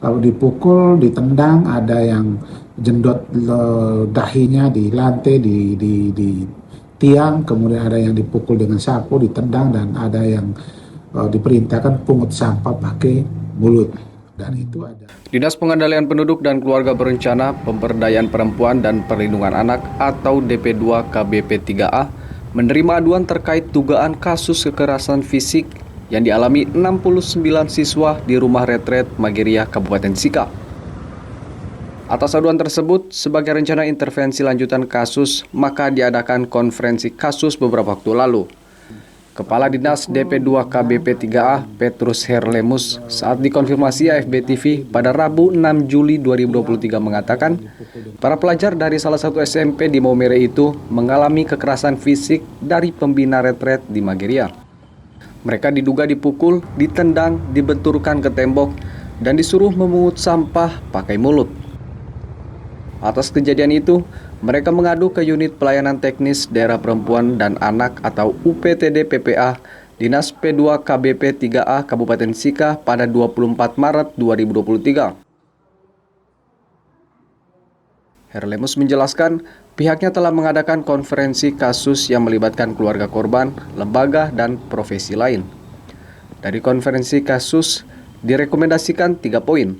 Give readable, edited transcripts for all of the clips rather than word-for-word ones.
Lalu dipukul, ditendang, ada yang jendot dahinya di lantai, di tiang, kemudian ada yang dipukul dengan sapu, ditendang, dan ada yang diperintahkan pungut sampah pakai mulut. Dan itu ada. Dinas Pengendalian Penduduk dan Keluarga Berencana, Pemberdayaan Perempuan dan Perlindungan Anak atau DP2 KBP 3A menerima aduan terkait dugaan kasus kekerasan fisik yang dialami 69 siswa di Rumah Retret Mageria, Kabupaten Sika. Atas aduan tersebut, sebagai rencana intervensi lanjutan kasus, maka diadakan konferensi kasus beberapa waktu lalu. Kepala Dinas DP2 KBP 3A, Petrus Herlemus, saat dikonfirmasi AFB TV pada Rabu 6 Juli 2023 mengatakan, para pelajar dari salah satu SMP di Maumere itu mengalami kekerasan fisik dari pembina retret di Mageria. Mereka diduga dipukul, ditendang, dibenturkan ke tembok, dan disuruh memungut sampah pakai mulut. Atas kejadian itu, mereka mengadu ke Unit Pelayanan Teknis Daerah Perempuan dan Anak atau UPTD PPA Dinas P2 KBP 3A Kabupaten Sika pada 24 Maret 2023. Herlemus menjelaskan, pihaknya telah mengadakan konferensi kasus yang melibatkan keluarga korban, lembaga, dan profesi lain. Dari konferensi kasus, direkomendasikan 3 poin.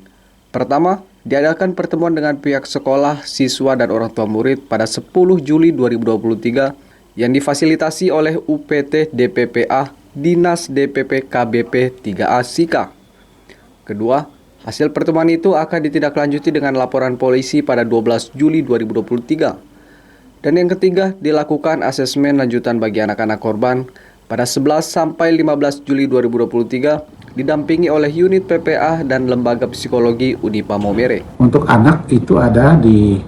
Pertama, diadakan pertemuan dengan pihak sekolah, siswa, dan orang tua murid pada 10 Juli 2023 yang difasilitasi oleh UPT DPPA Dinas DPP KBP 3A Sika. Kedua, hasil pertemuan itu akan ditindaklanjuti dengan laporan polisi pada 12 Juli 2023. Dan yang ketiga, dilakukan asesmen lanjutan bagi anak-anak korban pada 11 sampai 15 Juli 2023 didampingi oleh unit PPA dan lembaga psikologi Unipa Maumere. Untuk anak itu ada di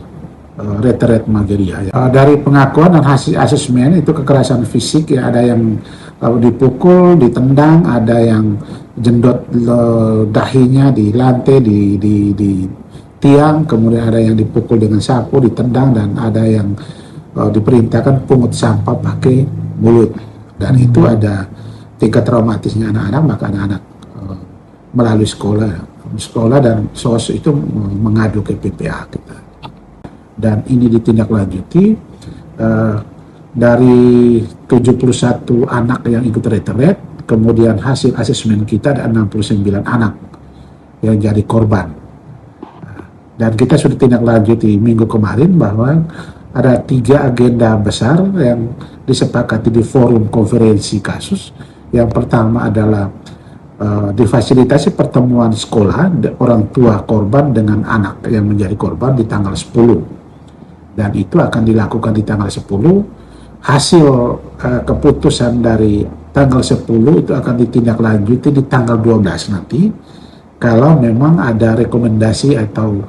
Retret Mageria. Dari pengakuan dan hasil asesmen itu kekerasan fisik, ya, ada yang dipukul, ditendang, ada yang jendot dahinya di lantai, di tiang, kemudian ada yang dipukul dengan sapu, ditendang, dan ada yang diperintahkan pungut sampah pakai mulut. Dan itu ada tingkat traumatisnya anak-anak, maka anak-anak melalui sekolah dan SOS itu mengadu ke PPA kita. Dan ini ditindaklanjuti dari 71 anak yang ikut retret, kemudian hasil asesmen kita ada 69 anak yang jadi korban. Dan kita sudah tindaklanjuti minggu kemarin bahwa ada 3 agenda besar yang disepakati di forum konferensi kasus. Yang pertama adalah difasilitasi pertemuan sekolah orang tua korban dengan anak yang menjadi korban di tanggal 10. Dan itu akan dilakukan di tanggal 10. Hasil keputusan dari tanggal 10 itu akan ditindaklanjuti di tanggal 12 nanti. Kalau memang ada rekomendasi atau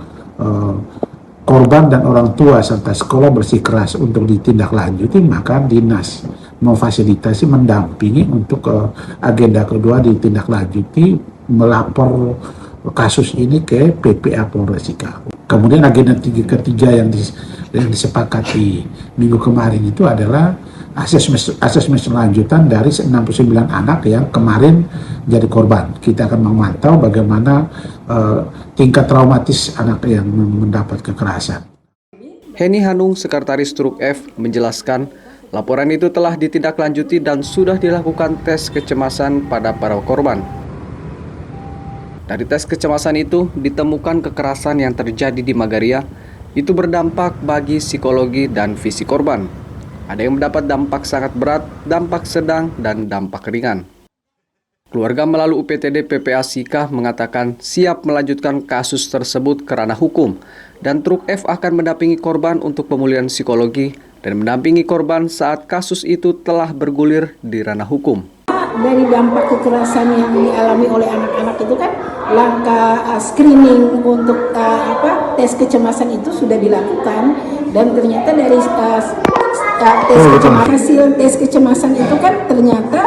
korban dan orang tua serta sekolah bersikeras untuk ditindaklanjuti, maka dinas memfasilitasi, mendampingi untuk agenda kedua ditindaklanjuti, melapor kasus ini ke PPA Polres Sika. Kemudian agenda ketiga yang disepakati minggu kemarin itu adalah asesmen lanjutan dari 69 anak yang kemarin jadi korban. Kita akan memantau bagaimana tingkat traumatis anak yang mendapat kekerasan. Heni Hanung, Sekretaris Truk F, menjelaskan laporan itu telah ditindaklanjuti dan sudah dilakukan tes kecemasan pada para korban. Dari tes kecemasan itu ditemukan kekerasan yang terjadi di Mageria itu berdampak bagi psikologi dan fisik korban. Ada yang mendapat dampak sangat berat, dampak sedang, dan dampak ringan. Keluarga melalui UPTD PPA Sika mengatakan siap melanjutkan kasus tersebut ke ranah hukum dan Truk F akan mendampingi korban untuk pemulihan psikologi dan mendampingi korban saat kasus itu telah bergulir di ranah hukum. Dari dampak kekerasan yang dialami oleh anak-anak itu kan langkah screening untuk tes kecemasan itu sudah dilakukan, dan ternyata dari hasil tes kecemasan itu kan ternyata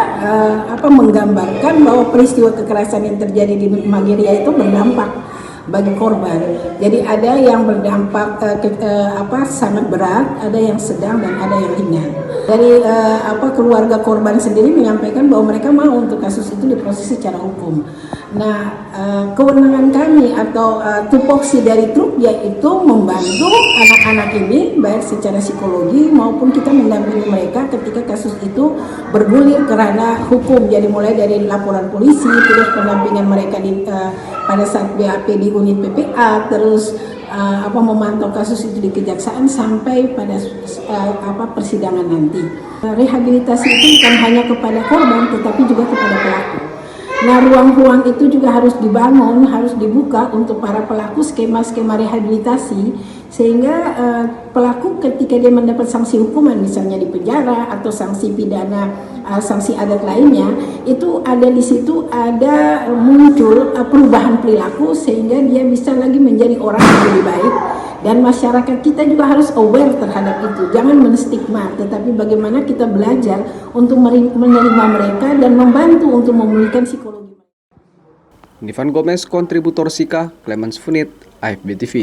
menggambarkan bahwa peristiwa kekerasan yang terjadi di Mageria itu berdampak bagi korban. Jadi ada yang berdampak sangat berat, ada yang sedang, dan ada yang ringan. Dari keluarga korban sendiri menyampaikan bahwa mereka mau untuk kasus itu diproses secara hukum. Nah, kewenangan kami atau tupoksi dari truk yaitu membantu anak-anak ini baik secara psikologi maupun kita mendampingi mereka ketika kasus itu bergulir ke ranah hukum. Jadi mulai dari laporan polisi, terus pendampingan mereka pada saat BAP di unit PPA, terus memantau kasus itu di kejaksaan sampai pada persidangan nanti. Rehabilitasi itu bukan hanya kepada korban tetapi juga kepada pelaku. Nah, ruang-ruang itu juga harus dibangun, harus dibuka untuk para pelaku skema-skema rehabilitasi sehingga pelaku ketika dia mendapat sanksi hukuman misalnya di penjara atau sanksi pidana, sanksi adat lainnya, itu ada di situ ada muncul perubahan perilaku sehingga dia bisa lagi menjadi orang yang lebih baik. Dan masyarakat kita juga harus aware terhadap itu, jangan menstigma, tetapi bagaimana kita belajar untuk menerima mereka dan membantu untuk memulihkan psikologi. Nivan Gomez, kontributor Sika, Clemens Funit, AFB TV.